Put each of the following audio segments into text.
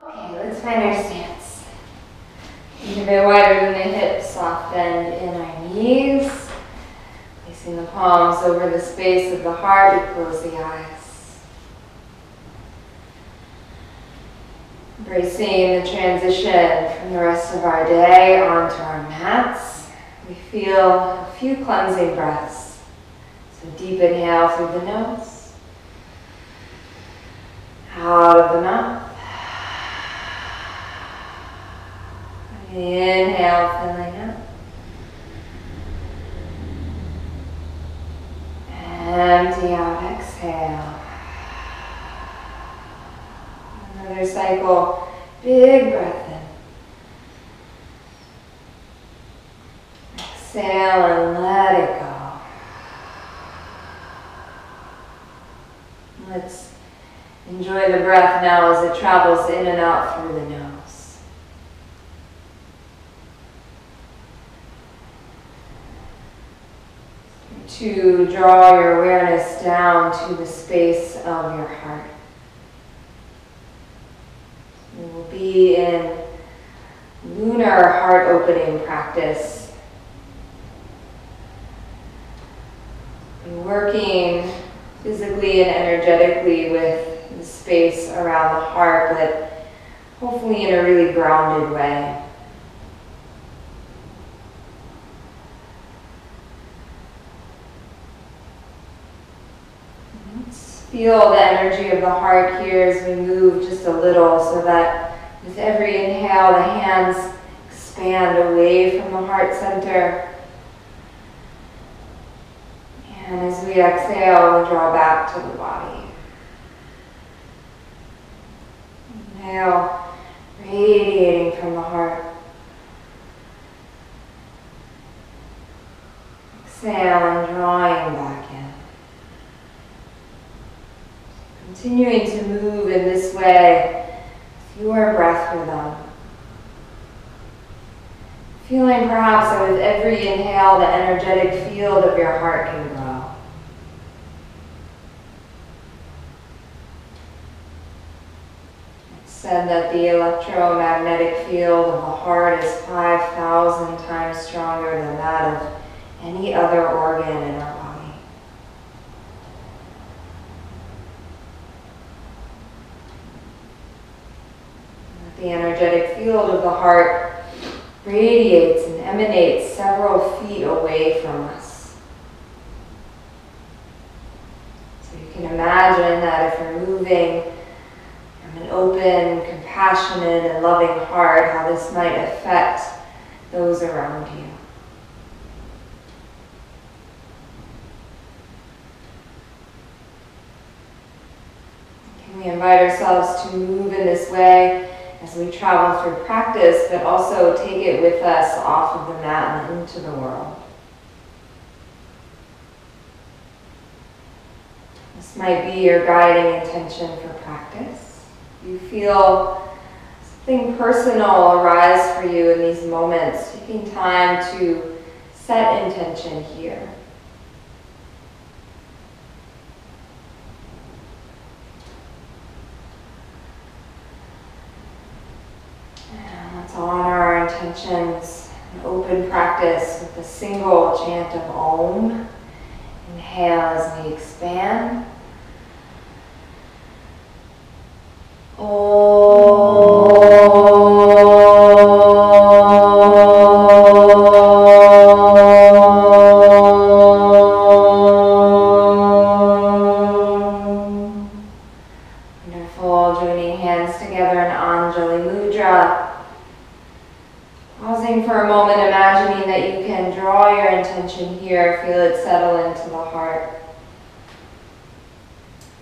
Okay, let's find our stance. Feet a bit wider than the hips, soft bend in our knees. Placing the palms over the space of the heart, we close the eyes. Embracing the transition from the rest of our day onto our mats, we feel a few cleansing breaths. So deep inhale through the nose, out of the mouth. Inhale, filling up. Empty out, exhale. Another cycle, big breath in. Exhale and let it go. Let's enjoy the breath now as it travels in and out through the nose. To draw your awareness down to the space of your heart. We will be in lunar heart opening practice. We're working physically and energetically with the space around the heart, but hopefully in a really grounded way. Feel the energy of the heart here as we move just a little, so that with every inhale the hands expand away from the heart center. And as we exhale, we draw back to the body. Inhale, radiating from the heart. Exhale and drawing back in. Continuing to move in this way, with your breath rhythm. Feeling perhaps that with every inhale, the energetic field of your heart can grow. It's said that the electromagnetic field of the heart is 5,000 times stronger than that of any other organ in our body. The energetic field of the heart radiates and emanates several feet away from us. So you can imagine that if you're moving from an open, compassionate, and loving heart, how this might affect those around you. Can we invite ourselves to move in this way as we travel through practice, but also take it with us off of the mat and into the world. This might be your guiding intention for practice. You feel something personal arise for you in these moments, taking time to set intention here. Honor our intentions and open practice with a single chant of Om. Inhale as we expand. Wonderful. Joining hands together in Anjali Mudra. Pausing for a moment, imagining that you can draw your intention here, feel it settle into the heart.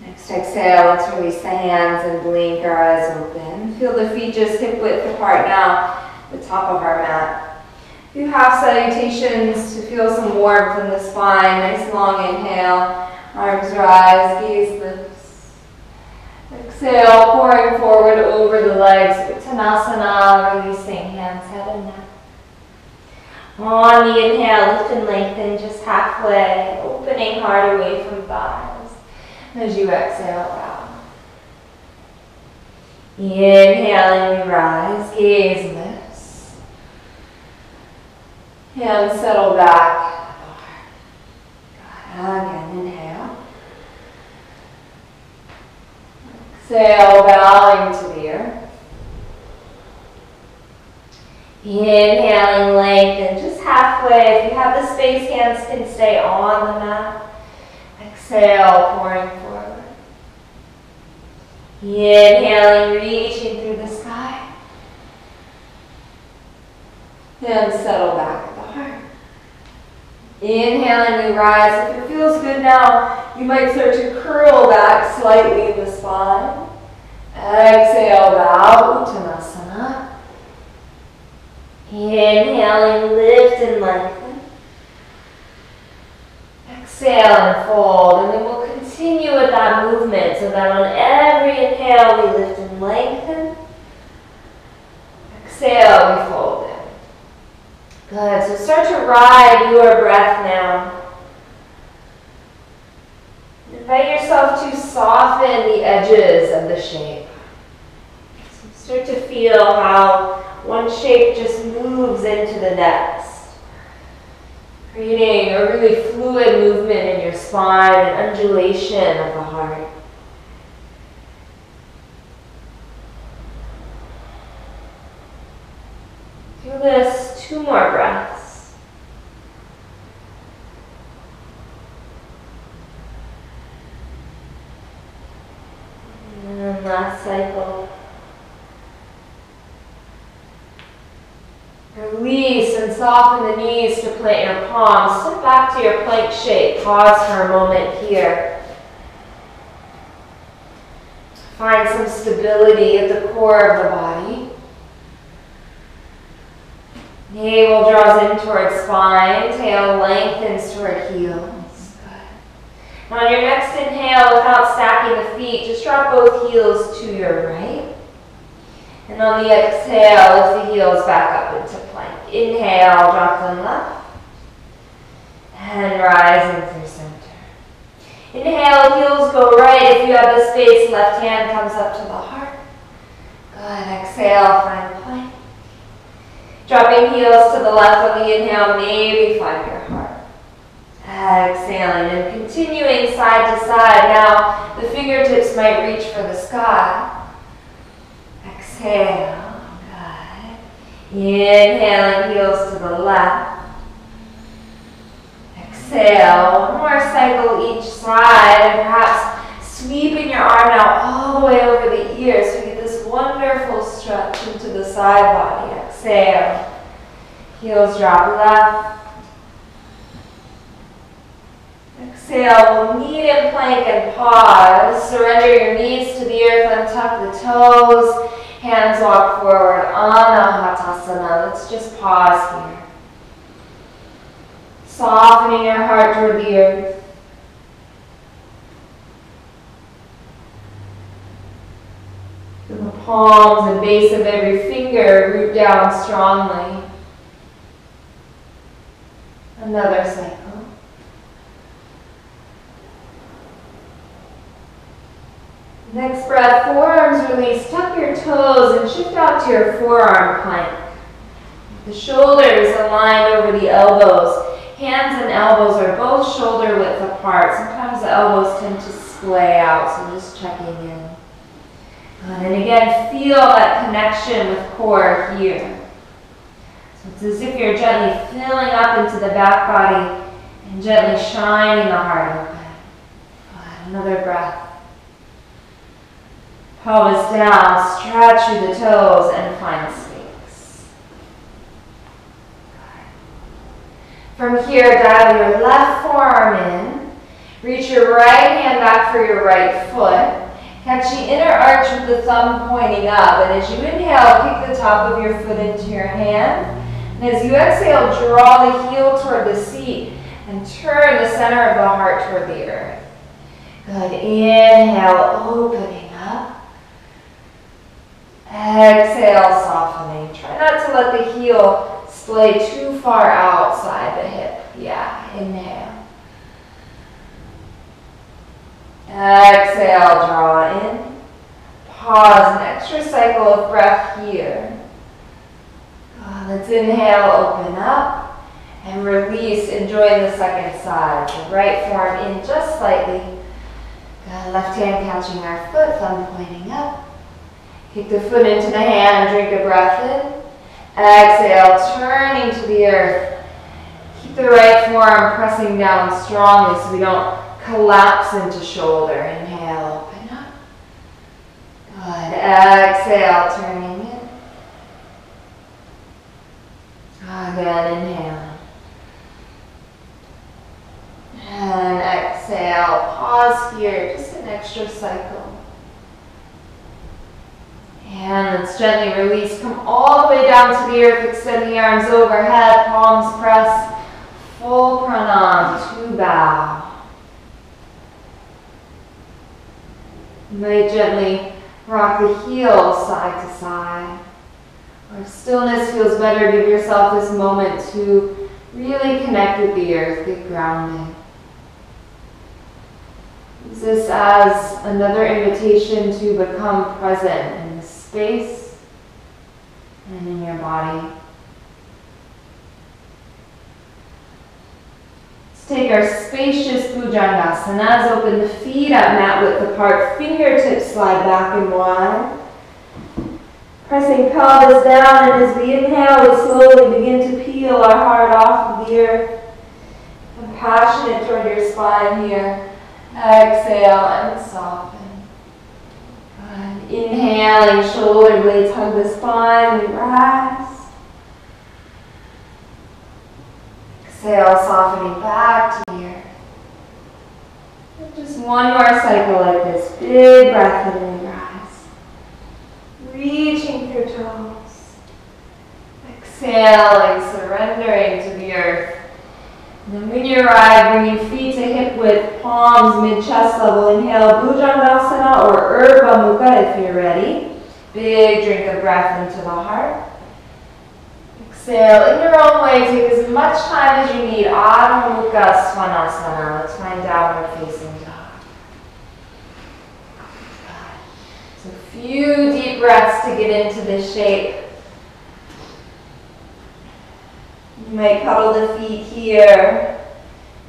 Next exhale, let's release the hands and blink our eyes open. Feel the feet just hip width apart now, the top of our mat. Do half salutations to feel some warmth in the spine. Nice long inhale, arms rise, gaze lifts. Exhale, pouring forward over the legs, Uttanasana, releasing hands, head and neck. On the inhale, lift and lengthen just halfway, opening heart away from thighs. And as you exhale, bow. Inhaling, we rise, gaze lifts. Hands settle back. Again, inhale. Exhale, bowing to the earth. Inhaling, lengthen just halfway. If you have the space, hands can stay on the mat. Exhale, pouring forward. Inhaling, reaching through the sky. Then settle back at the heart. Inhaling, we rise. If it feels good now, you might start to curl back slightly in the spine. Exhale, bow, Uttanasana. Inhaling, lift and lengthen. Exhale and fold, and then we'll continue with that movement so that on every inhale we lift and lengthen. Exhale, we fold in. Good, so start to ride your breath now. Invite yourself to soften the edges of the shape. So start to feel how one shape just moves into the next, creating a really fluid movement in your spine, an undulation of the heart. Do this 2 more breaths. And then last cycle. Release and soften the knees to plant your palms. Sit back to your plank shape. Pause for a moment here. Find some stability at the core of the body. Navel draws in towards spine. Tail lengthens toward heels. Good. On your next inhale, without stacking the feet, just drop both heels to your right. And on the exhale, lift the heels back up into plank. Inhale, drop them left. And rising through center. Inhale, heels go right. If you have the space, left hand comes up to the heart. Good. Exhale, find plank. Dropping heels to the left on the inhale, maybe find your heart. Exhaling and continuing side to side. Now, the fingertips might reach for the sky. Exhale, good. Inhaling, heels to the left. Exhale, 1 more cycle each side, and perhaps sweeping your arm now all the way over the ears so you get this wonderful stretch into the side body. Exhale, heels drop left. Exhale, we'll meet in plank and pause. Surrender your knees to the earth, untuck the toes. Hands walk forward, Anahatasana. Let's just pause here. Softening your heart toward the earth. Feel the palms and base of every finger root down strongly. Another cycle. Next breath, forearms release, tuck your toes and shift out to your forearm plank. The shoulders aligned over the elbows. Hands and elbows are both shoulder width apart. Sometimes the elbows tend to splay out, so just checking in. And again, feel that connection with core here. So it's as if you're gently filling up into the back body and gently shining the heart open. Another breath. Pelvis down, stretch through the toes and find space. From here, dial your left forearm in. Reach your right hand back for your right foot. Catch the inner arch with the thumb pointing up. And as you inhale, kick the top of your foot into your hand. And as you exhale, draw the heel toward the seat and turn the center of the heart toward the earth. Good. Inhale, opening up. Exhale, softening. Try not to let the heel splay too far outside the hip. Yeah, inhale. Exhale, draw in. Pause and extra cycle of breath here. Let's inhale, open up, and release, enjoying the second side. The right forearm in just slightly. Left hand catching our foot, thumb pointing up. Kick the foot into the hand, drink a breath in. Exhale, turning to the earth. Keep the right forearm pressing down strongly so we don't collapse into shoulder. Inhale, open up. Good. Exhale, turning in. Again, inhale. And exhale, pause here, just an extra cycle. And let's gently release, come all the way down to the earth, extend the arms overhead, palms press, full pranam to bow. You might gently rock the heels side to side. Or if stillness feels better, give yourself this moment to really connect with the earth, get grounded. Use this as another invitation to become present in the space and in your body. Let's take our spacious bhujangasanas, open the feet up, mat width apart, fingertips slide back and wide. Pressing pelvis down, and as we inhale, we slowly begin to peel our heart off of the earth. Compassionate toward your spine here. Exhale and soften. Good. Inhaling, shoulder blades hug the spine, we rise. Exhale, softening back to the earth. Just one more cycle like this. Big breath in and rise. Reaching through toes. Exhaling, surrendering to the earth. And then when you arrive, bring your feet to hip width, palms mid-chest level. Inhale, bhujangasana or Urdhva Mukha if you're ready. Big drink of breath into the heart. Exhale in your own way. Take as much time as you need. Adho Mukha Svanasana. Let's find downward facing dog. So a few deep breaths to get into this shape. You might cuddle the feet here.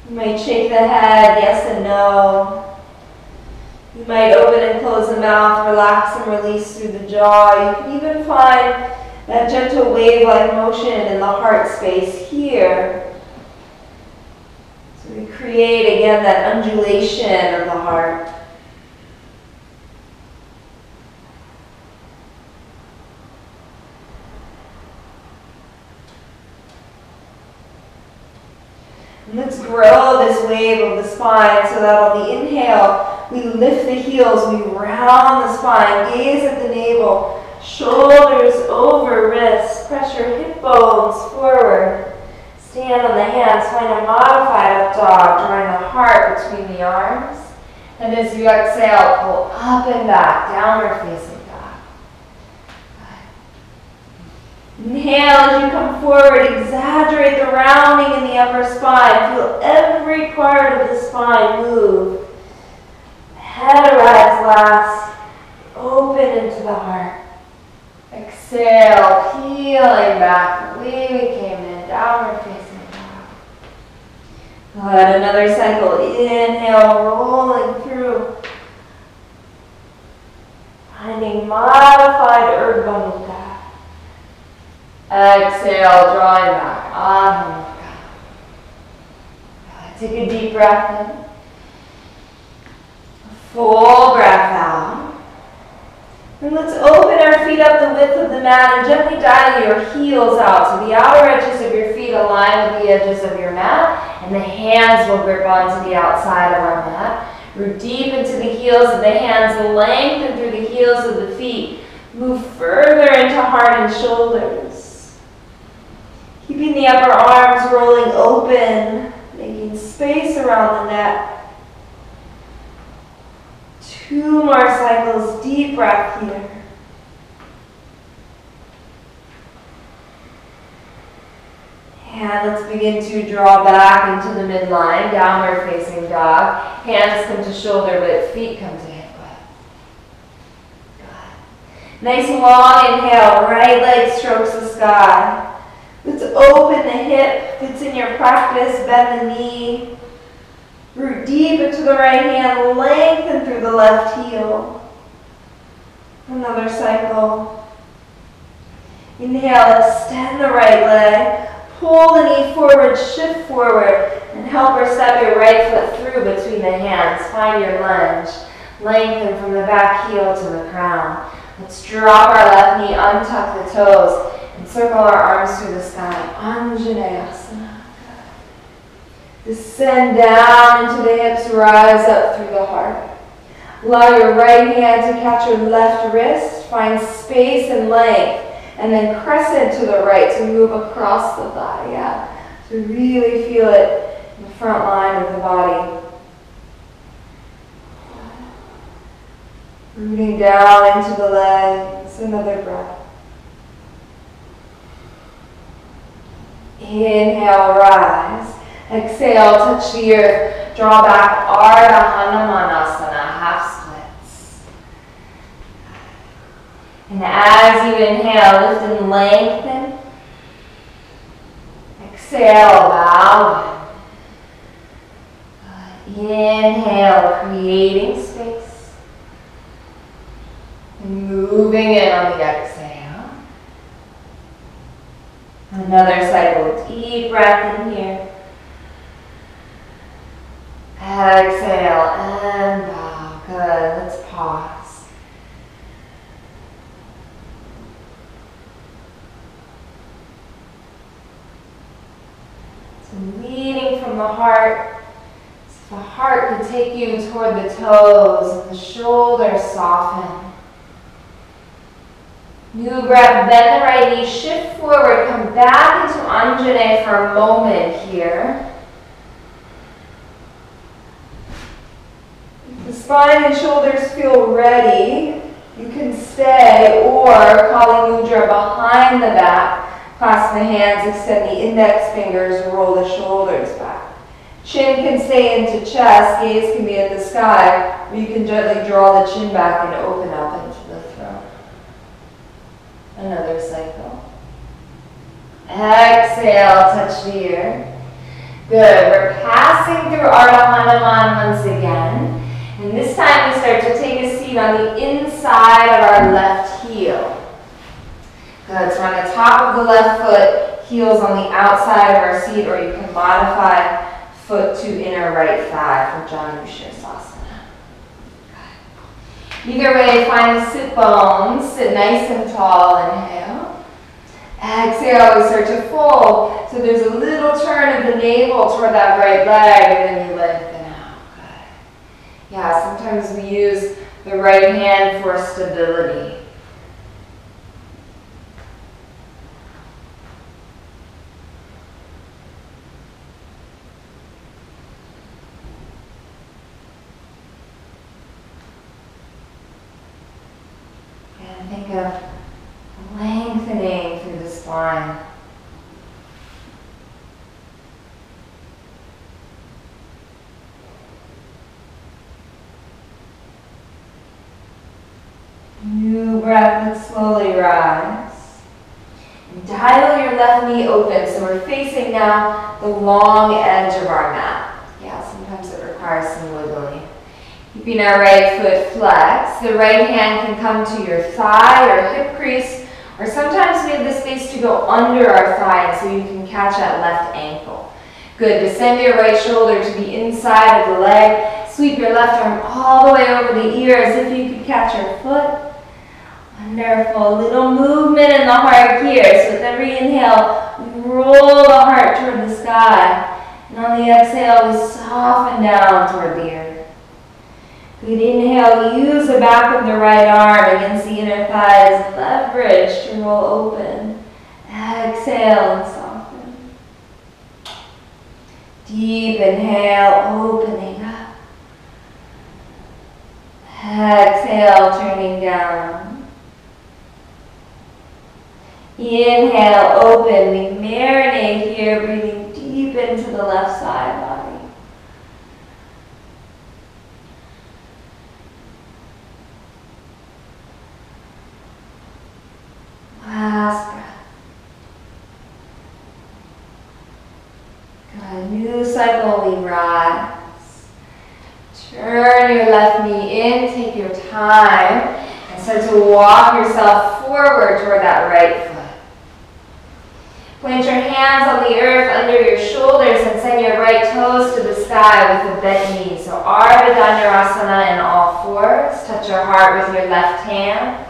You might shake the head, yes and no. You might open and close the mouth, relax and release through the jaw. You can even find that gentle wave-like motion in the heart space here. So we create again that undulation of the heart. Let's grow this wave of the spine so that on the inhale, we lift the heels, we round the spine, gaze at the navel, shoulders over wrists, pressure hip bones forward. Stand on the hands, find a modified up dog, drawing the heart between the arms. And as you exhale, pull up and back, downward facing dog. Inhale as you come forward, exaggerate the rounding in the upper spine. Feel every part of the spine move. Head arrives last. Open into the heart. Exhale, peeling back the way we came in, downward facing dog. Good, another cycle. Inhale, rolling through. Finding modified Urdhva Mukha. Exhale, drawing back. Adho Mukha. Take a deep breath in. Full breath out. And let's open our feet up the width of the mat and gently dial your heels out. So the outer edges of your feet align with the edges of your mat, and the hands will grip onto the outside of our mat. Root deep into the heels of the hands, lengthen through the heels of the feet. Move further into heart and shoulders. Keeping the upper arms rolling open, making space around the neck. 2 more cycles, deep breath here. And let's begin to draw back into the midline, downward facing dog. Hands come to shoulder width, feet come to hip width. Good. Nice long inhale, right leg strokes the sky. Let's open the hip. If it's in your practice, bend the knee. Root deep into the right hand, lengthen through the left heel. Another cycle. Inhale, extend the right leg. Pull the knee forward, shift forward, and help or step your right foot through between the hands. Find your lunge. Lengthen from the back heel to the crown. Let's drop our left knee, untuck the toes, and circle our arms through the sky. Undulation. Descend down into the hips, rise up through the heart. Allow your right hand to catch your left wrist. Find space and length. And then crescent to the right to move across the thigh. Yeah. To really feel it in the front line of the body. Rooting down into the legs. Another breath. Inhale, rise. Exhale, touch the earth. Draw back, Ardha half splits. And as you inhale, lift and lengthen. Exhale, bow. Inhale, creating space. And moving in on the exhale. Another cycle, deep breath in here. Exhale and bow. Good. Let's pause. So leading from the heart. So the heart could take you toward the toes and the shoulders soften. New breath, bend the right knee, shift forward, come back into Anjane for a moment here. If the spine and shoulders feel ready, you can stay, or Kali Mudra behind the back. Clasp the hands, extend the index fingers, roll the shoulders back. Chin can stay into chest, gaze can be at the sky, or you can gently draw the chin back and open up into the throat. Another cycle. Exhale, touch the earth. Good. We're passing through Ardha Hanuman once again. And this time we start to take a seat on the inside of our left heel. Good. So on the top of the left foot, heels on the outside of our seat, or you can modify foot to inner right thigh for Dhanurasana. Either way, find the sit bones, sit nice and tall, inhale. Exhale, we start to fold. So there's a little turn of the navel toward that right leg, and then you lengthen out. Good. Yeah, sometimes we use the right hand for stability. Think of lengthening through the spine. New breath, let's slowly rise. And dial your left knee open, so we're facing now the long edge of our mat. Yeah, sometimes it requires some wiggling. Keeping our right foot flexed, the right hand can come to your thigh or hip crease, or sometimes we have the space to go under our thigh so you can catch that left ankle. Good, descend your right shoulder to the inside of the leg, sweep your left arm all the way over the ear as if you could catch your foot. Wonderful, little movement in the heart here, so with every inhale, we roll the heart toward the sky, and on the exhale, we soften down toward the earth. Good, inhale, use the back of the right arm against the inner thighs, leverage to roll open. Exhale and soften. Deep inhale, opening up. Exhale, turning down. Inhale, open. We marinate here, breathing deep into the left side body. New cycle, we rise. Turn your left knee in, take your time, and start to walk yourself forward toward that right foot. Plant your hands on the earth under your shoulders and send your right toes to the sky with a bent knee. So Ardha Dhanurasana in all fours. Touch your heart with your left hand.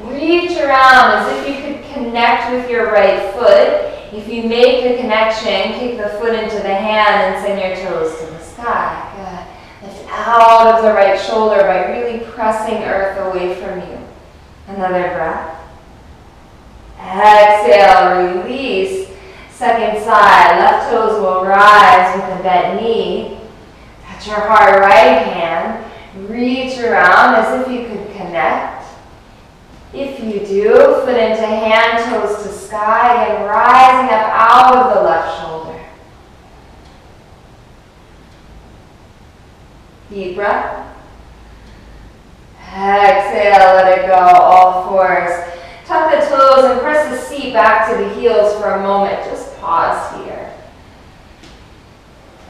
Reach around as if you could connect with your right foot. If you make the connection, kick the foot into the hand and send your toes to the sky. Good. Lift out of the right shoulder by really pressing earth away from you. Another breath. Exhale, release. Second side, left toes will rise with a bent knee. Touch your heart, right hand. Reach around as if you could connect. If you do, foot into hand, toes to sky, again rising up out of the left shoulder. Deep breath. Exhale, let it go, all fours. Tuck the toes and press the seat back to the heels for a moment. Just pause here.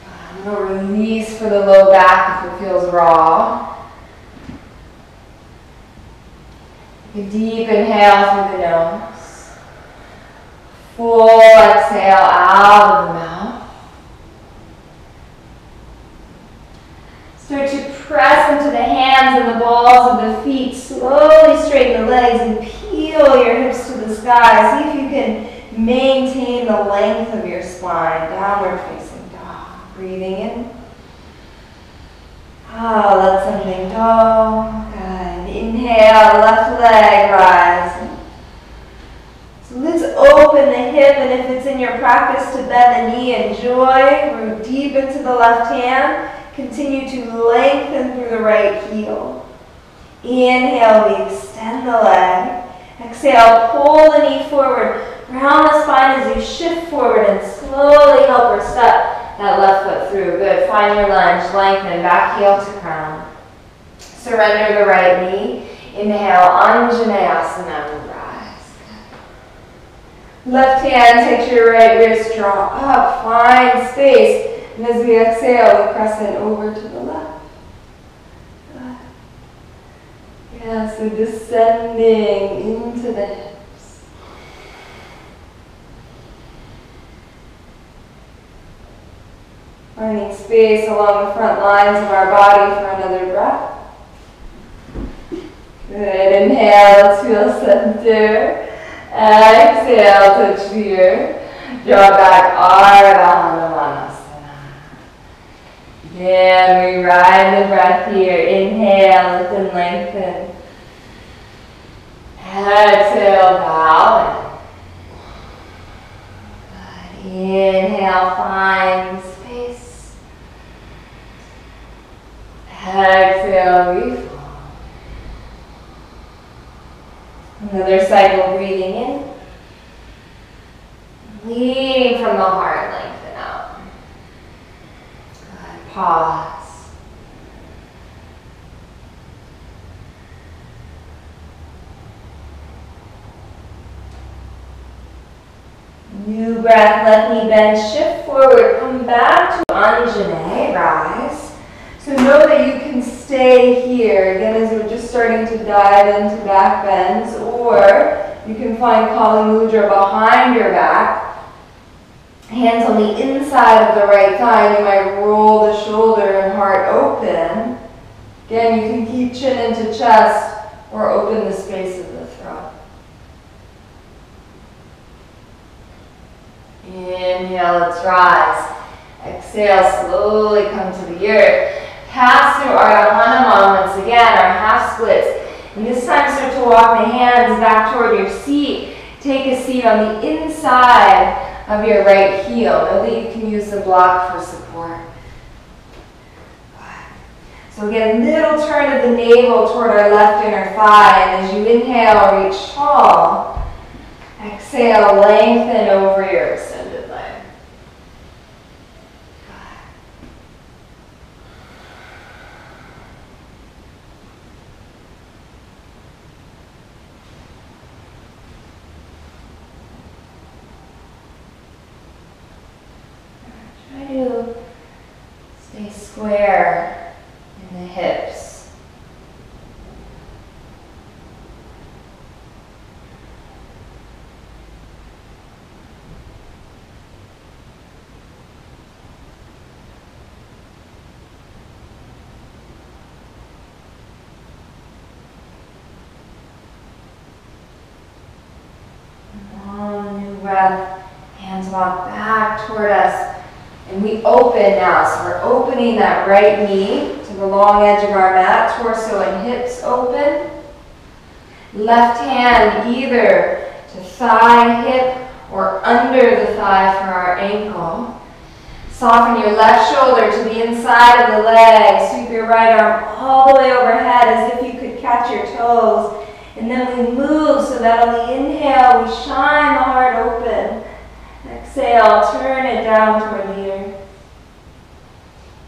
A little release for the low back if it feels raw. Take a deep inhale through the nose. Full exhale out of the mouth. Start to press into the hands and the balls of the feet. Slowly straighten the legs and peel your hips to the sky. See if you can maintain the length of your spine. Downward facing dog. Breathing in. Let something go. Good. Inhale, left leg rising. So let's open the hip, and if it's in your practice to bend the knee, enjoy. Root deep into the left hand. Continue to lengthen through the right heel. Inhale, we extend the leg. Exhale, pull the knee forward. Round the spine as you shift forward and slowly help her step that left foot through. Good. Find your lunge. Lengthen. Back heel to crown. Surrender the right knee. Inhale, Anjaneyasana. Rise. Left hand, take your right wrist, draw up. Find space. And as we exhale, we press it over to the left. Yeah, so descending into the hips. Finding space along the front lines of our body for another breath. Good. Inhale, let's feel center. Exhale, touch the earth. Draw back, Ardha. And we ride the breath here. Inhale, lift and lengthen. Exhale, bow. Good. Inhale, find space. Exhale, we fall. Another cycle, breathing in. Leading from the heart, lengthen out. Good. Pause. New breath, left knee bend, shift forward, come back to Anjane, rise. So know that you can stay here, again as we're just starting to dive into back bends, or you can find Kali Mudra behind your back. Hands on the inside of the right thigh, you might roll the shoulder and heart open. Again, you can keep chin into chest or open the space of the throat. Inhale, let's rise. Exhale, slowly come to the earth. Pass through our Dhanurasana once again, our half splits. And this time start to walk the hands back toward your seat. Take a seat on the inside of your right heel. Know that you can use the block for support. So again, little turn of the navel toward our left inner thigh. And as you inhale, reach tall. Exhale, lengthen over your extended leg. Try to breath. Hands walk back toward us. And we open now. So we're opening that right knee to the long edge of our mat. Torso and hips open. Left hand either to thigh, hip, or under the thigh for our ankle. Soften your left shoulder to the inside of the leg. Sweep your right arm all the way overhead as if you could catch your toes. And then we move so that on the inhale we shine the heart open. Exhale, turn it down toward the earth.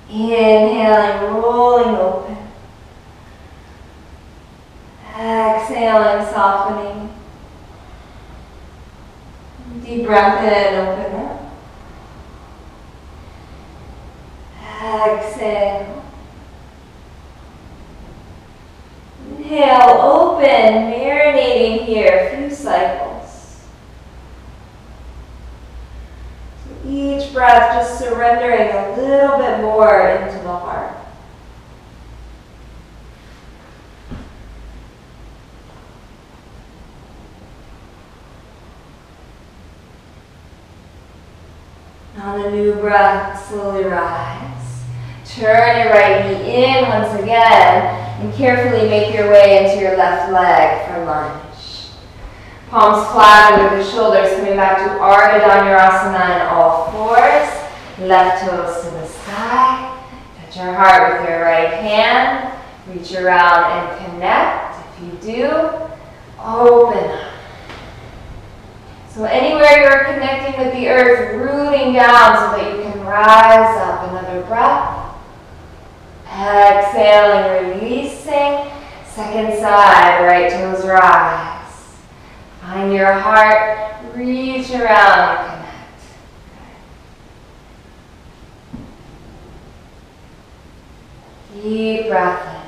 Inhaling, rolling open. Exhaling, softening. Deep breath in, open up. Exhale. Inhale, open, marinating here, a few cycles. So each breath just surrendering a little bit more into the heart. On a new breath, slowly rise. Turn your right knee in once again and carefully make your way into your left leg for lunge. Palms flat under the shoulders, coming back to dhanurasana in all fours. Left toes to the sky. Touch your heart with your right hand. Reach around and connect. If you do, open up. So anywhere you're connecting with the earth, rooting down so that you can rise up. Another breath. Exhaling, releasing. Second side, right toes rise. Find your heart, reach around and connect. Deep breath in.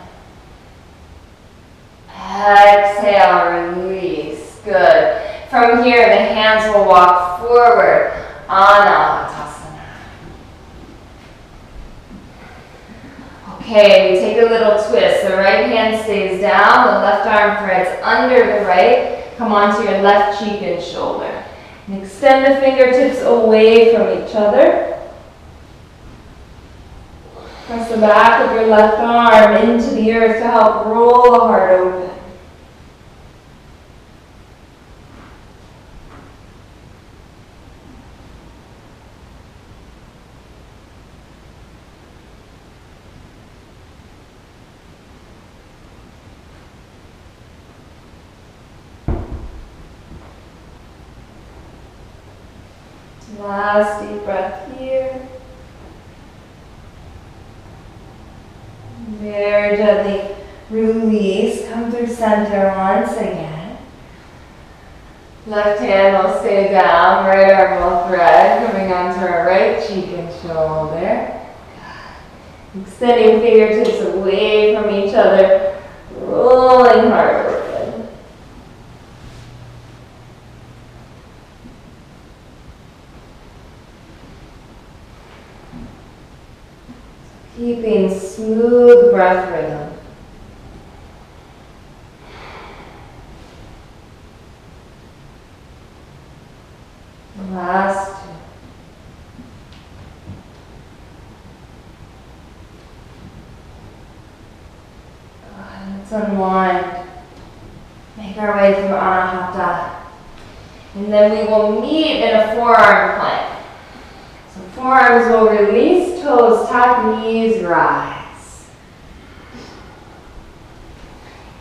Exhale, release. Good. From here, the hands will walk forward, Anahatasana. Okay, we take a little twist. The right hand stays down, the left arm threads under the right. Come onto your left cheek and shoulder. And extend the fingertips away from each other. Press the back of your left arm into the earth to help roll the heart open. Last deep breath here. Very gently release. Come through center once again. Left hand will stay down. Right arm will thread. Coming onto our right cheek and shoulder. Extending fingertips away from each other. Rolling heart open. Keeping smooth breath rhythm. Last two. Let's unwind. Make our way through Anahata. And then we will meet in a forearm plank. So forearms will release, toes tuck, knees rise.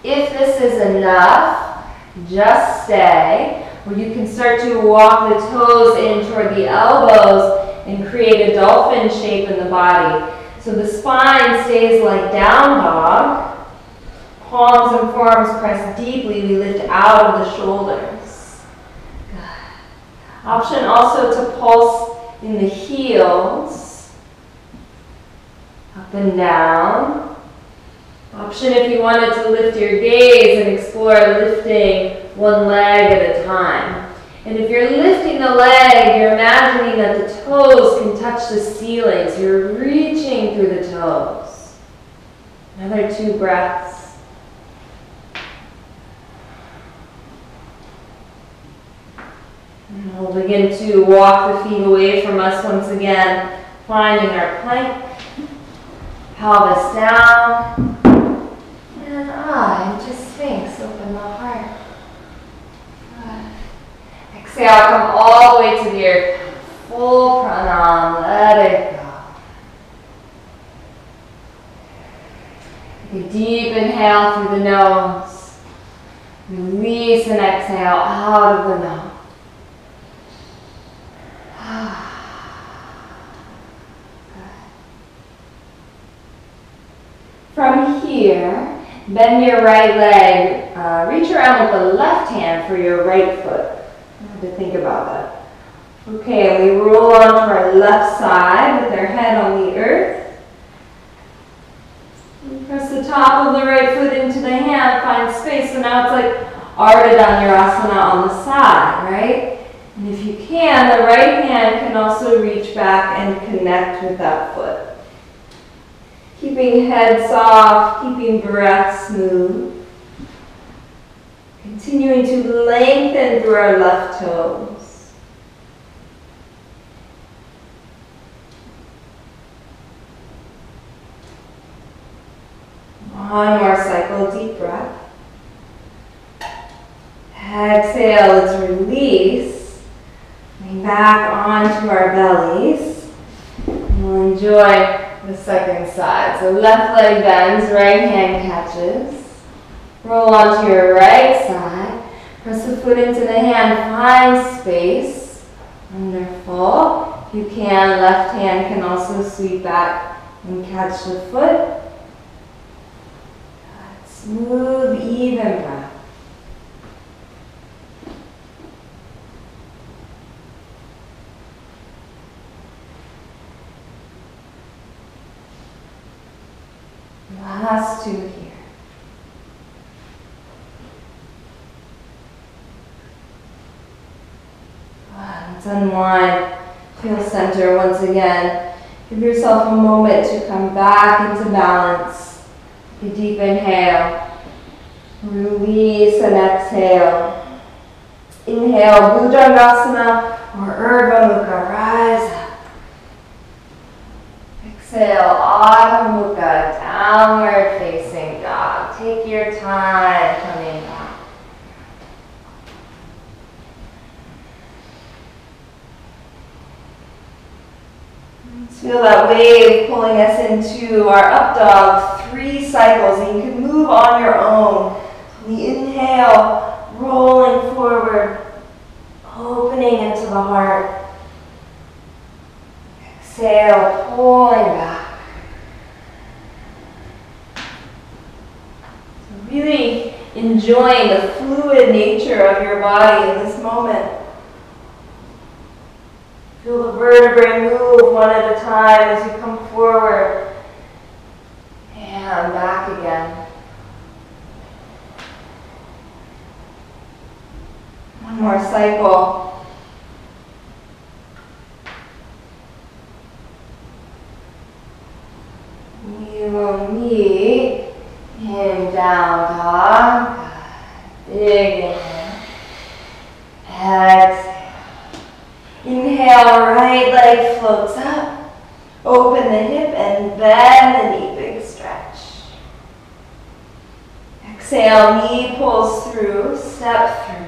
If this is enough, just stay. Or you can start to walk the toes in toward the elbows and create a dolphin shape in the body. So the spine stays like down dog. Palms and forearms press deeply. We lift out of the shoulders. Good. Option also to pulse in the heels, up and down. Option if you wanted to lift your gaze and explore lifting one leg at a time. And if you're lifting the leg, you're imagining that the toes can touch the ceiling, so you're reaching through the toes. Another 2 breaths. And we'll begin to walk the feet away from us once again, finding our plank. Pelvis down. And into Sphinx. Open the heart. Good. Exhale, come all the way to the earth. Full pranam. Let it go. Take a deep inhale through the nose. Release and exhale out of the nose. From here, bend your right leg, reach around with the left hand for your right foot. You have to think about that. Okay, we roll onto our left side with our head on the earth. And press the top of the right foot into the hand, find space. So now it's like dhanurasana on the side, right? And if you can, the right hand can also reach back and connect with that foot. Keeping head soft, keeping breath smooth. Continuing to lengthen through our left toes. One more cycle, deep breath. Exhale, let's release. Coming back onto our bellies. We'll enjoy the second side. So left leg bends, right hand catches. Roll onto your right side. Press the foot into the hand, find space. Wonderful. If you can, left hand can also sweep back and catch the foot. Good. Smooth, even breath. Last two here. Let's unwind. Feel center once again. Give yourself a moment to come back into balance. Take a deep inhale. Release and exhale. Inhale, bhujangasana or Urdhva Mukha. Rise up. Exhale, Adho Mukha, downward facing dog. Take your time coming back. Let's feel that wave pulling us into our up dog. 3 cycles, and you can move on your own. We inhale, rolling forward, opening into the heart. Exhale, pulling back. So really enjoying the fluid nature of your body in this moment. Feel the vertebrae move one at a time as you come forward and back again. One more cycle. You will meet in down dog. Big inhale. Exhale. Inhale, right leg floats up. Open the hip and bend the knee, big stretch. Exhale, knee pulls through, step through.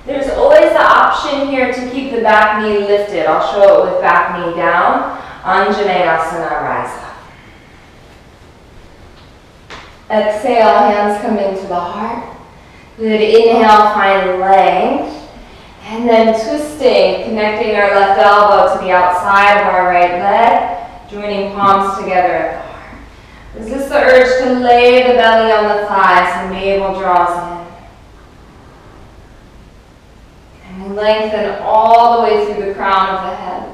There's always the option here to keep the back knee lifted. I'll show it with back knee down. Anjaneyasana, rise up. Exhale, hands come into the heart. Good, inhale, find length. And then twisting, connecting our left elbow to the outside of our right leg, joining palms together at the heart. Resist the urge to lay the belly on the thighs, and navel draws in. And we lengthen all the way through the crown of the head.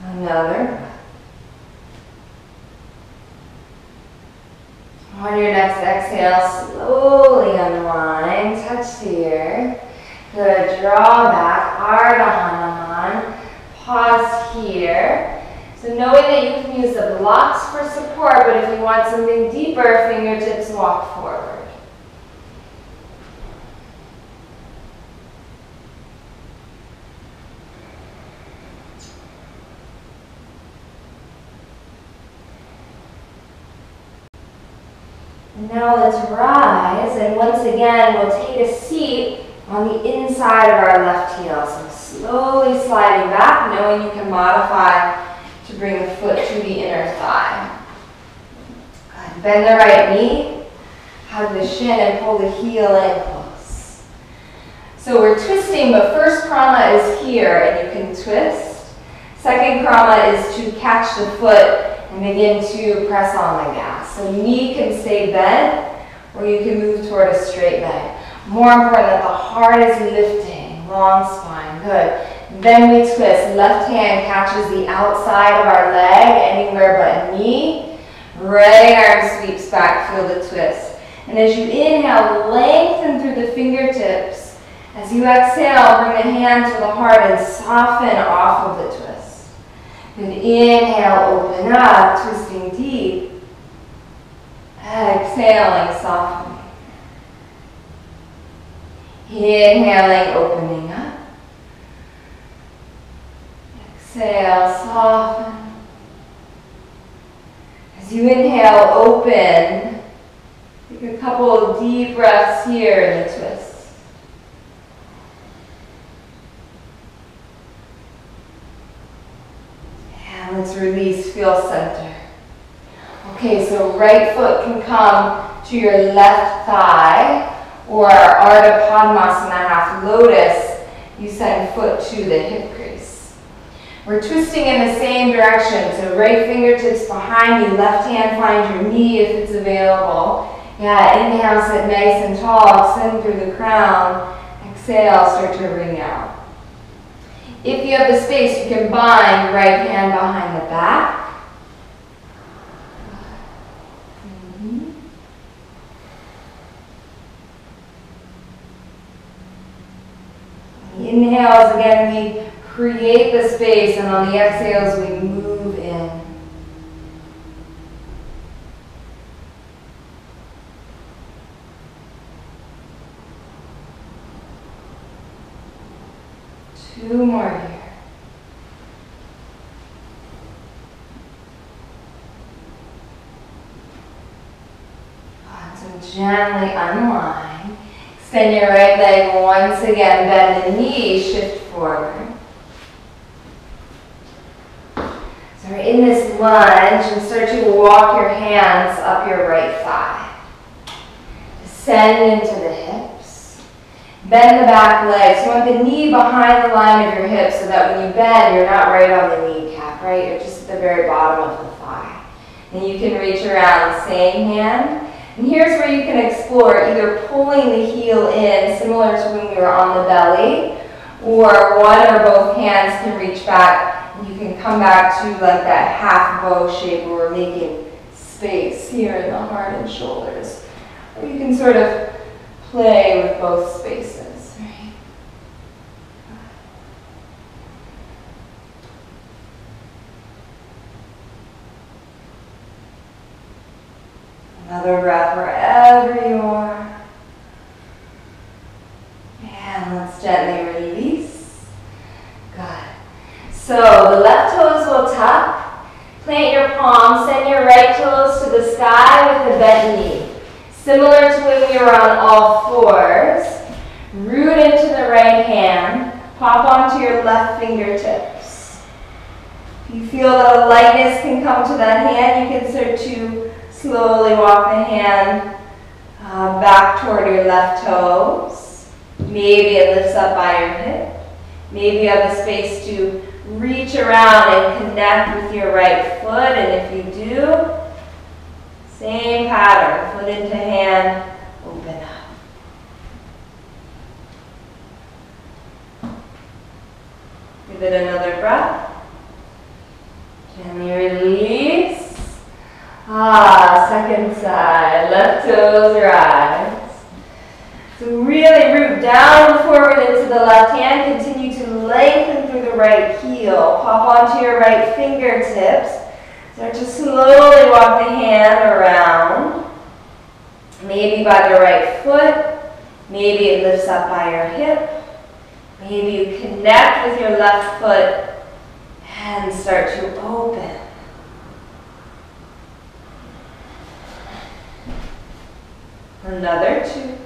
Another. On your next exhale, slowly unwind, touch the earth. Good, draw back, Ardha Hanuman. Pause here. So knowing that you can use the blocks for support, but if you want something deeper, fingertips walk forward. And now let's rise, and once again, we'll take a seat on the inside of our left heel. So slowly sliding back, knowing you can modify to bring the foot to the inner thigh. Good. Bend the right knee, hug the shin, and pull the heel in close. So we're twisting, but first krama is here, and you can twist. Second krama is to catch the foot and begin to press on the gas. So knee can stay bent, or you can move toward a straight leg. More important that the heart is lifting, long spine, good. Then we twist, left hand catches the outside of our leg, anywhere but knee. Right arm sweeps back, feel the twist. And as you inhale, lengthen through the fingertips. As you exhale, bring the hand to the heart and soften off of the twist. And inhale, open up, twisting deep. Exhaling, softening. Inhaling, opening up. Exhale, soften. As you inhale, open. Take a couple of deep breaths here in the twist. Let's release, feel center. Okay, so right foot can come to your left thigh, or Ardha Padmasana, half lotus. You send foot to the hip crease. We're twisting in the same direction, so right fingertips behind you, left hand find your knee if it's available. Yeah, inhale, sit nice and tall, extend through the crown. Exhale, start to ring out. If you have the space, you can bind right hand behind the back. The inhales, again, we create the space, and on the exhales, we move in. Two more here. So gently unwind. Extend your right leg once again. Bend the knee, shift forward. So we're in this lunge, and start to walk your hands up your right thigh. Descend into the hips. Bend the back leg. So you want the knee behind the line of your hip so that when you bend, you're not right on the kneecap, right? You're just at the very bottom of the thigh. And you can reach around, same hand. And here's where you can explore either pulling the heel in, similar to when we were on the belly, or one or both hands can reach back, and you can come back to like that half bow shape where we're making space here in the heart and shoulders. Or you can sort of play with both spaces, right? Another breath wherever you are. And let's gently release. Good. So the left toes will tuck. Plant your palms. Send your right toes to the sky with the bent knee. Similar to when we were on all fours. Root into the right hand. Pop onto your left fingertips. If you feel that a lightness can come to that hand, you can start to slowly walk the hand back toward your left toes. Maybe it lifts up by your hip. Maybe you have the space to reach around and connect with your right foot. And if you do, same pattern. Foot into hand, open up. Give it another breath. Gently release. Second side, left toes rise. So really root down and forward into the left hand. Continue to lengthen through the right heel. Pop onto your right fingertips. Start to slowly walk the hand around. Maybe by the right foot. Maybe it lifts up by your hip. Maybe you connect with your left foot and start to open. Another 2.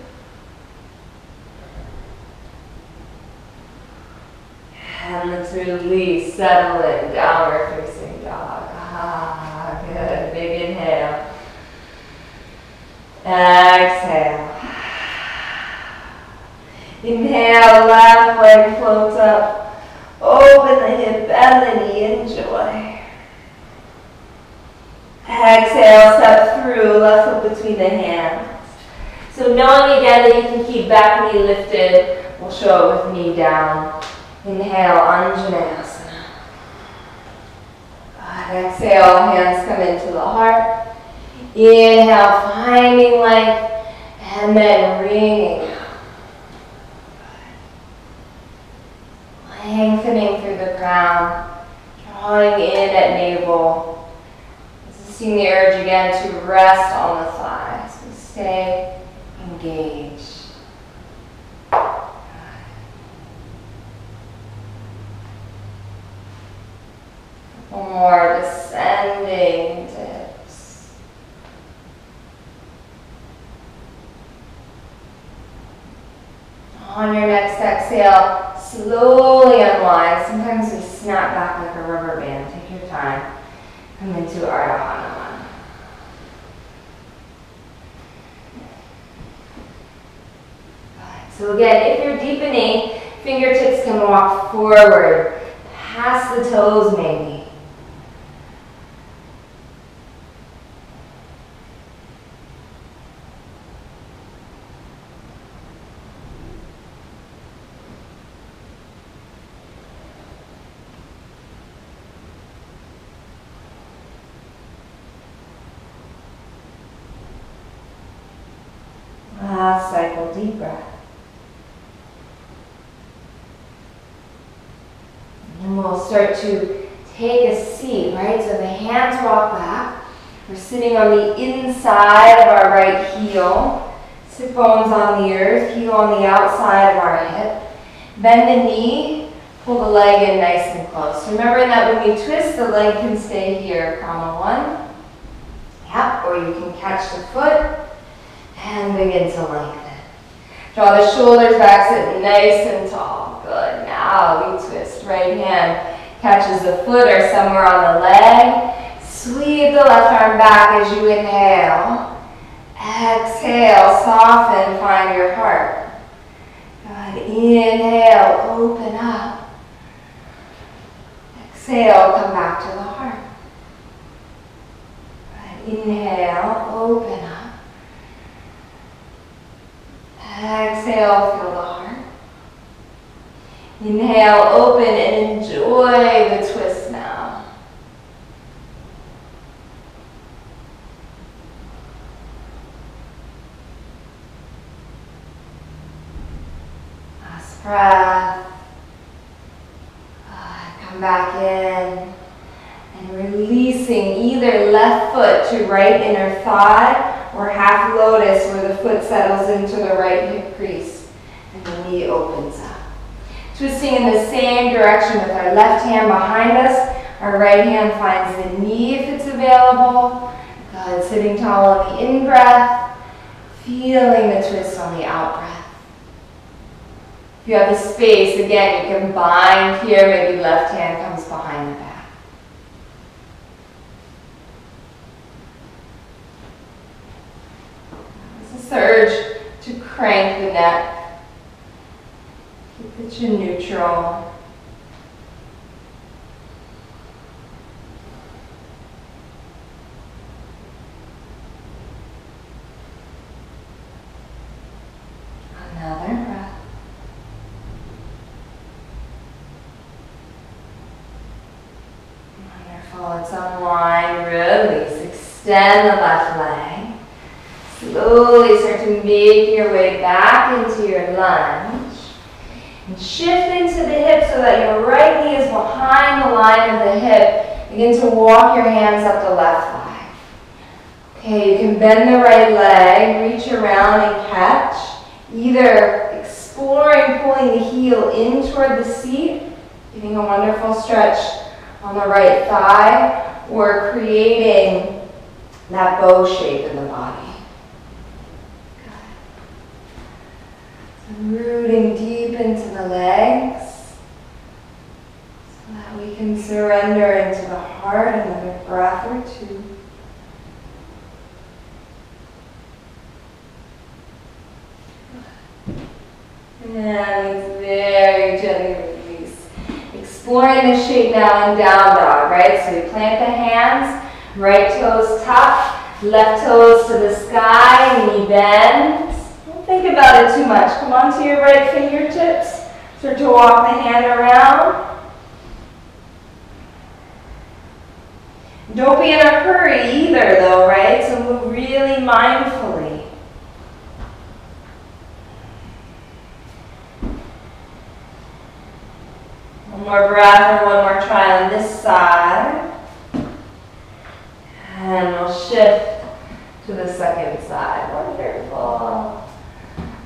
And let's release, settle in, downward facing dog. Ah, good. Big inhale. Exhale. Inhale, left leg floats up. Open the hip, bend the knee, enjoy. Exhale, step through, left foot between the hands. So knowing again that you can keep back knee lifted, we'll show it with knee down. Inhale, undulation. Exhale, hands come into the heart. Inhale, finding length, and then wringing out. Lengthening through the crown, drawing in at navel. Resisting the urge again to rest on the thighs. So stay engaged. One more, descending dips. On your next exhale, slowly unwind. Sometimes we snap back like a rubber band. Take your time. Come into Ardha Hanuman. So again, if you're deepening, fingertips can walk forward, past the toes maybe. Last cycle, deep breath. And we'll start to take a seat, right? So the hands walk back. We're sitting on the inside of our right heel. Sit bones on the earth, heel on the outside of our hip. Bend the knee, pull the leg in nice and close. Remembering that when we twist, the leg can stay here, krama 1. Yep, or you can catch the foot and begin to lengthen. Draw the shoulders back, sit nice and tall. Good. Now we twist. Right hand catches the foot or somewhere on the leg. Sweep the left arm back as you inhale. Exhale, soften, find your heart. Good. Inhale, open up. Exhale, come back to the heart. Good. Inhale, open up. Exhale, feel the heart. Inhale, open, and enjoy the twist now. Last breath. Come back in. And releasing either left foot to right inner thigh or half lotus where the foot settles into the right hip crease and the knee opens up. Twisting in the same direction with our left hand behind us. Our right hand finds the knee if it's available. Good. Sitting tall on the in-breath. Feeling the twist on the out-breath. If you have the space, again, you can bind here. Maybe left hand comes behind the back. Surge to crank the neck. Keep it to neutral. Another breath. Wonderful. Let's unwind, release, extend the left leg. Slowly start to make your way back into your lunge. And shift into the hip so that your right knee is behind the line of the hip. Begin to walk your hands up the left thigh. Okay, you can bend the right leg, reach around and catch. Either exploring pulling the heel in toward the seat, getting a wonderful stretch on the right thigh, or creating that bow shape in the body. Rooting deep into the legs so that we can surrender into the heart. Another breath or two. And very gently release. Exploring the shape now in down dog, right? So you plant the hands, right toes tuck, left toes to the sky, knee bends. Don't think about it too much. Come onto your right fingertips. Start to walk the hand around. Don't be in a hurry either though, right? So move really mindfully. One more breath or one more try on this side. And we'll shift to the second side. Wonderful.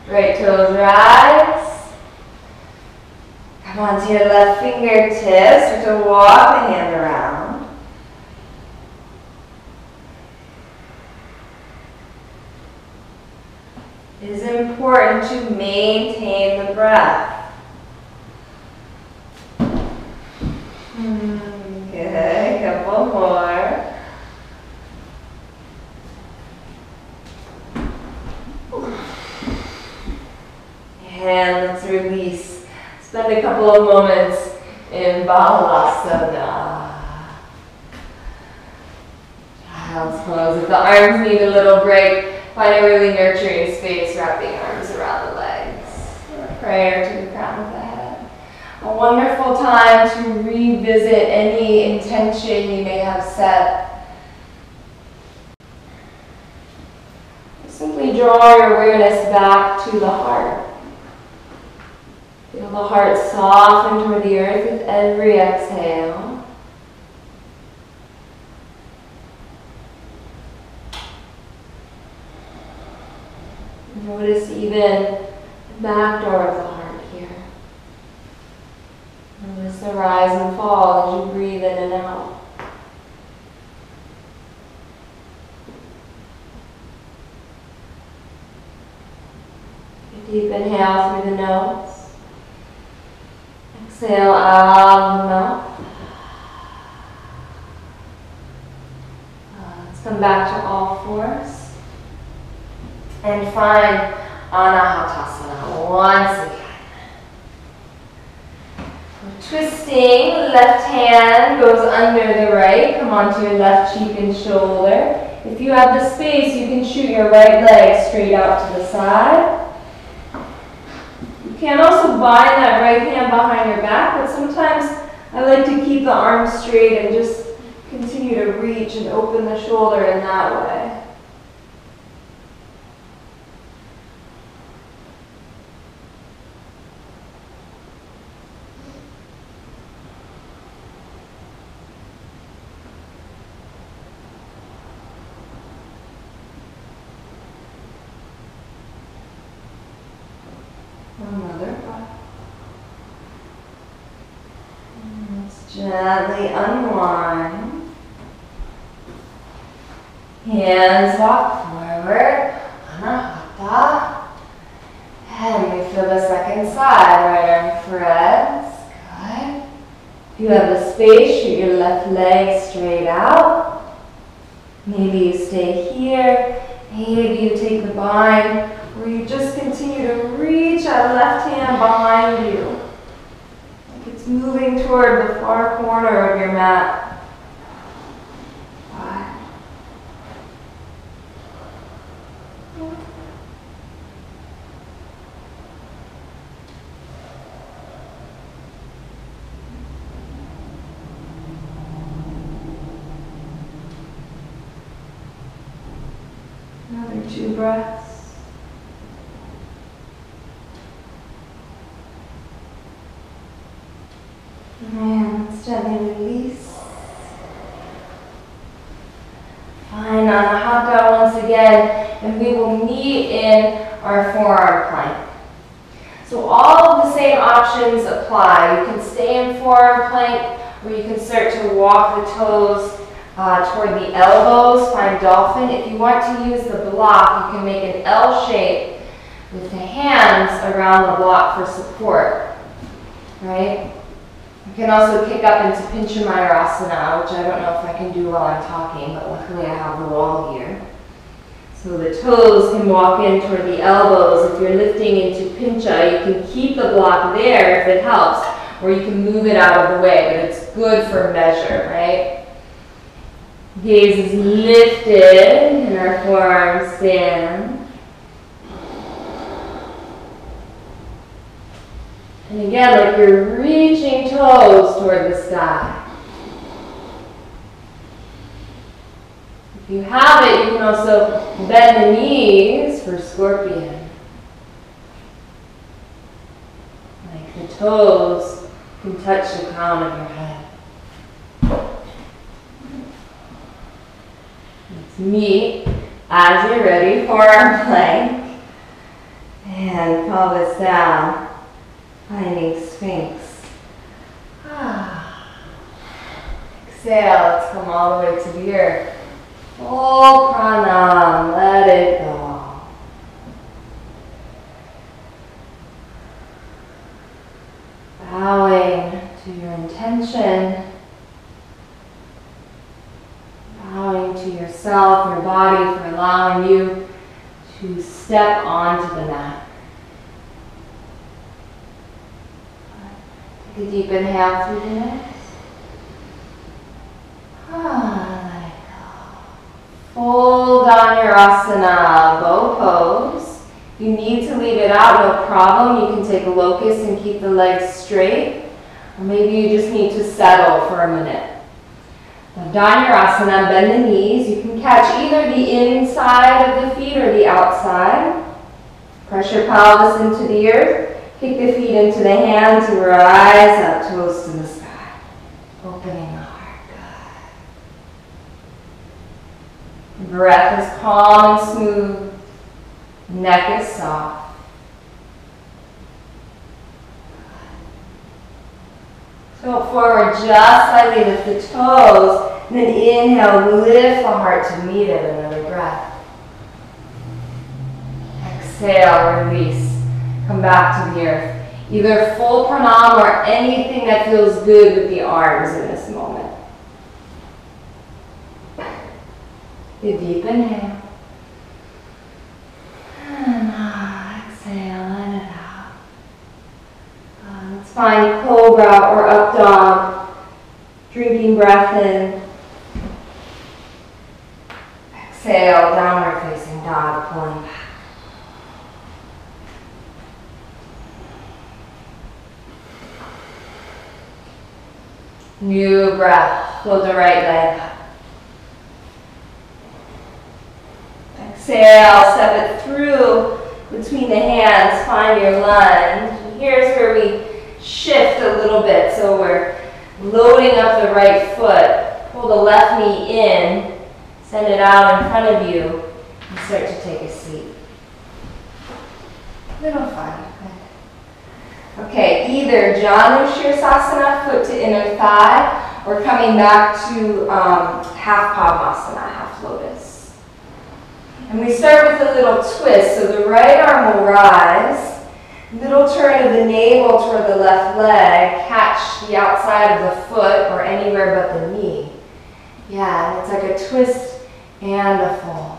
Right toes rise. Come onto your left fingertips. Start to walk the hand around. It is important to maintain the breath. Good, couple more. And let's release. Spend a couple of moments in Balasana. Child's pose. If the arms need a little break, find a really nurturing space, wrapping arms around the legs. A prayer to the crown of the head. A wonderful time to revisit any intention you may have set. Simply draw your awareness back to the heart. Feel the heart soften toward the earth with every exhale. Notice even the back door of the heart here. Notice the rise and fall as you breathe in and out. A deep inhale through the nose. Exhale out of the mouth. Let's come back to all fours. And find Anahatasana once again. Twisting, left hand goes under the right. Come onto your left cheek and shoulder. If you have the space, you can shoot your right leg straight out to the side. You can also bind that right hand behind your back, but sometimes I like to keep the arms straight and just continue to reach and open the shoulder in that way. Another breath. Let's gently unwind. Hands walk forward. Anahata. And we feel the second side. Right arm threads. Good. If you have the space, shoot your left leg straight out. Maybe you stay here. Maybe you take the bind. Or you just continue to reach that left hand behind you. Like it's moving toward the far corner of your mat. 5. Another 2 breaths. Gently release. Fine, on the hot dog once again, and we will meet in our forearm plank. So all of the same options apply. You can stay in forearm plank, or you can start to walk the toes toward the elbows, find dolphin. If you want to use the block, you can make an L shape with the hands around the block for support, right? You can also kick up into pincha mayurasana, which I don't know if I can do while I'm talking, but luckily I have the wall here. So the toes can walk in toward the elbows. If you're lifting into pincha, you can keep the block there if it helps, or you can move it out of the way, but it's good for measure, right? Gaze is lifted and our forearms stand. And again, like you're reaching toes toward the sky. If you have it, you can also bend the knees for scorpion. Like the toes can touch the crown of your head. Let's meet as you're ready for our plank. And pelvis down. Finding Sphinx. Exhale, let's come all the way to the earth. Full pranam, let it go. Bowing to your intention. Bowing to yourself, your body, for allowing you to step onto the mat. Take a deep inhale through the nose. Let it go. Full dhanurasana, bow pose. You need to leave it out, no problem. You can take a locust and keep the legs straight. Or maybe you just need to settle for a minute. Now, dhanurasana, bend the knees. You can catch either the inside of the feet or the outside. Press your pelvis into the earth. Kick the feet into the hands and rise up, toes to the sky. Opening the heart. Good. Breath is calm and smooth. Neck is soft. Tilt forward just slightly, lift the toes. And then inhale, lift the heart to meet it. Another breath. Exhale, release. Come back to the earth. Either full pranam or anything that feels good with the arms in this moment. A deep inhale. And exhale, let it out. Let's find cobra or up dog. Drinking breath in. Exhale, downward facing dog, pulling back. New breath, float the right leg up. Exhale, step it through between the hands, find your lunge. And here's where we shift a little bit. So we're loading up the right foot. Pull the left knee in, send it out in front of you, and start to take a seat. Little fun. Okay, either Shavasana, foot to inner thigh, or coming back to half padmasana, half lotus. And we start with a little twist. So the right arm will rise, little turn of the navel toward the left leg, catch the outside of the foot or anywhere but the knee. Yeah, and it's like a twist and a fold.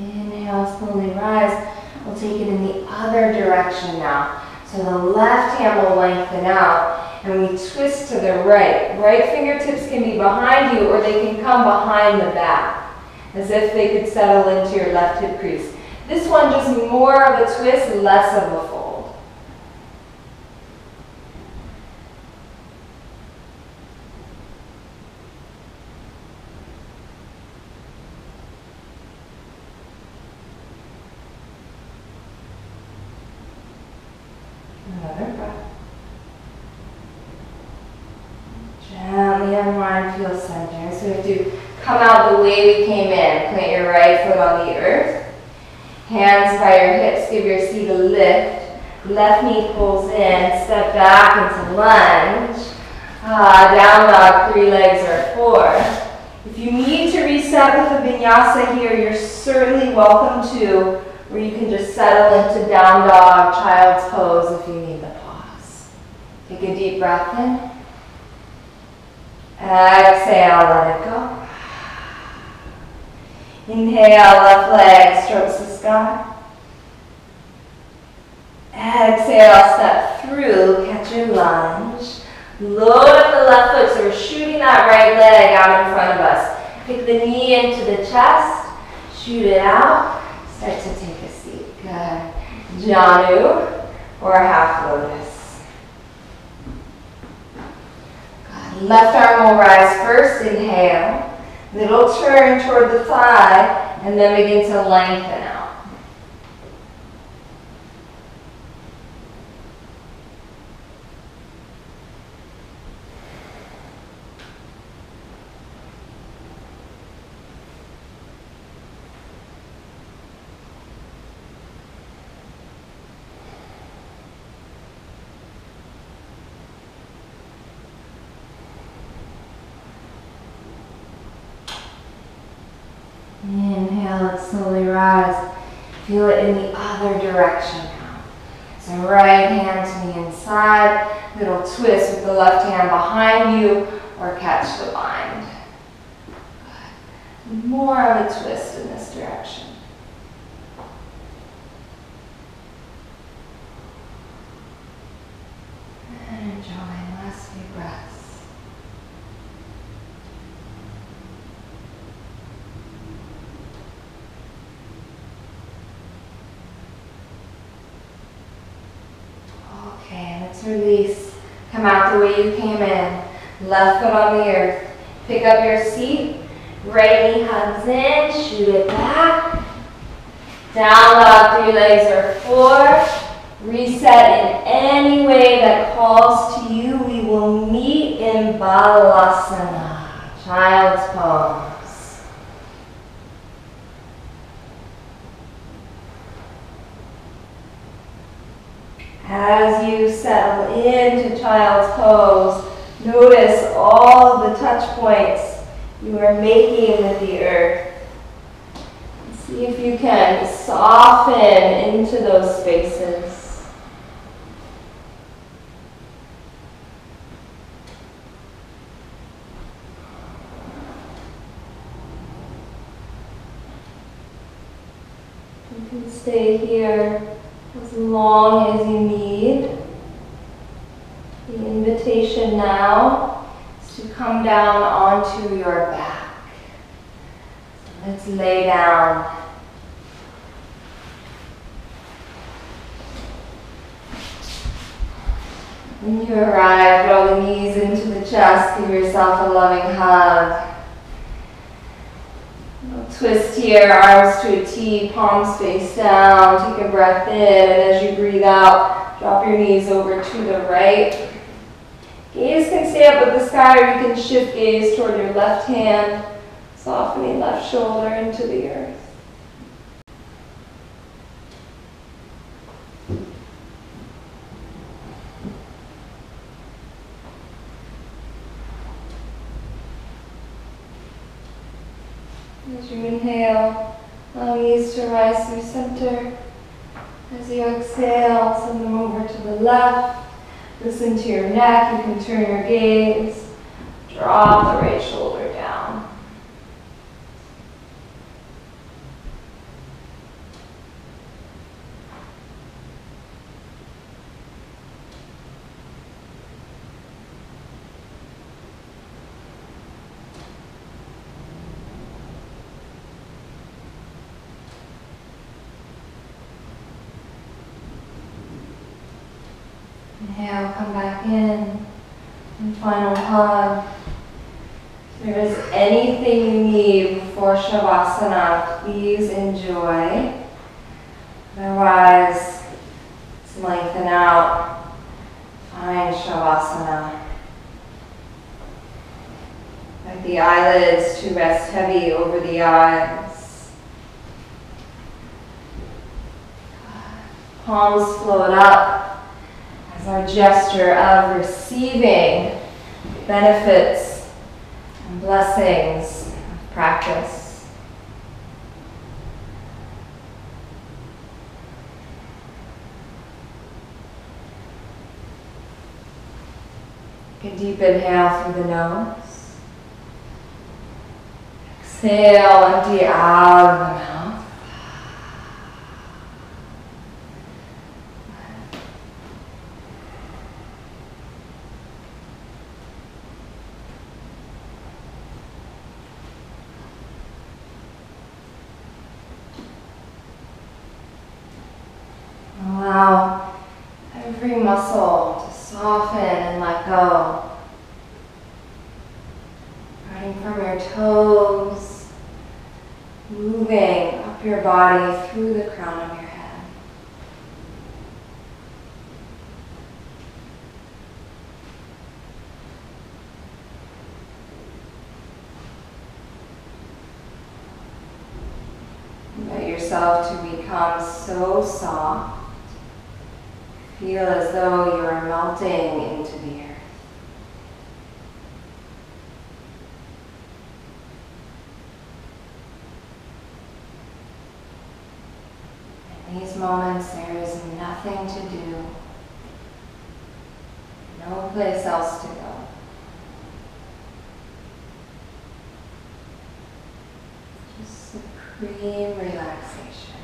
Inhale, slowly rise. We'll take it in the other direction now. So the left hand will lengthen out, and we twist to the right. Right fingertips can be behind you, or they can come behind the back, as if they could settle into your left hip crease. This one, just more of a twist, less of a fold. Another breath. Gently unwind, feel center. So we have to come out the way we came in. Plant your right foot on the earth. Hands by your hips, give your seat a lift. Left knee pulls in, step back into lunge. Down dog, 3 legs or 4. If you need to reset with a vinyasa here, you're certainly welcome to, or you can just settle into down dog, child's pose if you need the pause. Take a deep breath in. Exhale, let it go. Inhale, left leg strokes the sky. Exhale, step through, catch your lunge. Load up the left foot, so we're shooting that right leg out in front of us. Pick the knee into the chest, shoot it out, start to take a seat. Good. Janu, or half lotus. Good. Left arm will rise first, inhale. Little turn toward the thigh, and then begin to lengthen out. Inhale and slowly rise. Feel it in the other direction now. So right hand to the inside, little twist with the left hand behind you, or catch the bind. Good. More of a twist in this direction. And enjoy last few breaths. Okay, let's release. Come out the way you came in. Left foot on the earth. Pick up your seat. Right knee hugs in. Shoot it back. Down dog, 3 legs or 4. Reset in any way that calls to you. We will meet in balasana, child's pose. As you settle into child's pose, notice all of the touch points you are making with the earth. See if you can soften into those spaces. You can stay here as long as you need. The invitation now is to come down onto your back. So let's lay down. When you arrive, draw the knees into the chest, give yourself a loving hug. Twist here, arms to a T, palms face down. Take a breath in, and as you breathe out, drop your knees over to the right. Gaze can stay up at the sky, or you can shift gaze toward your left hand, softening left shoulder into the earth. As you inhale, allow knees to rise through center. As you exhale, send them over to the left. Listen to your neck. You can turn your gaze. Drop the right shoulder down. Inhale, come back in. And final hug. If there is anything you need before Shavasana, please enjoy. Otherwise, let's lengthen out. Find Shavasana. Let the eyelids to rest heavy over the eyes. Palms float up as our gesture of receiving benefits and blessings of practice. Take a deep inhale through the nose. Exhale, empty out of the mouth. Allow every muscle to soften and let go. Starting from your toes, moving up your body through the crown of your head. Invite yourself to become so soft. Feel as though you are melting into the earth. In these moments, there is nothing to do, no place else to go. Just supreme relaxation.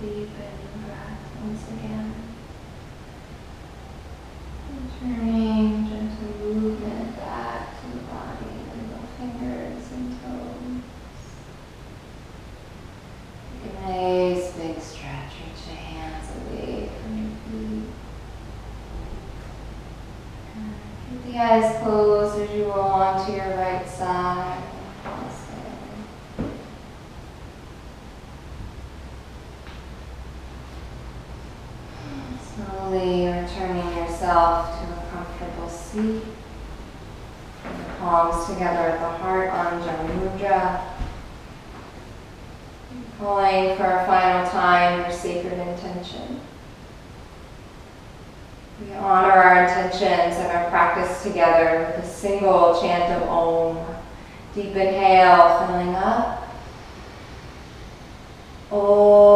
deep in breath once again. Returning gentle movement back to the body, little fingers and toes. Take a nice big stretch, reach the hands away from your feet. And keep the eyes closed as you roll onto your right side. Slowly returning yourself to a comfortable seat. Bring the palms together at the heart, Anjali Mudra. Calling for a final time your sacred intention. We honor our intentions and our practice together with a single chant of Om. Deep inhale, filling up. Om.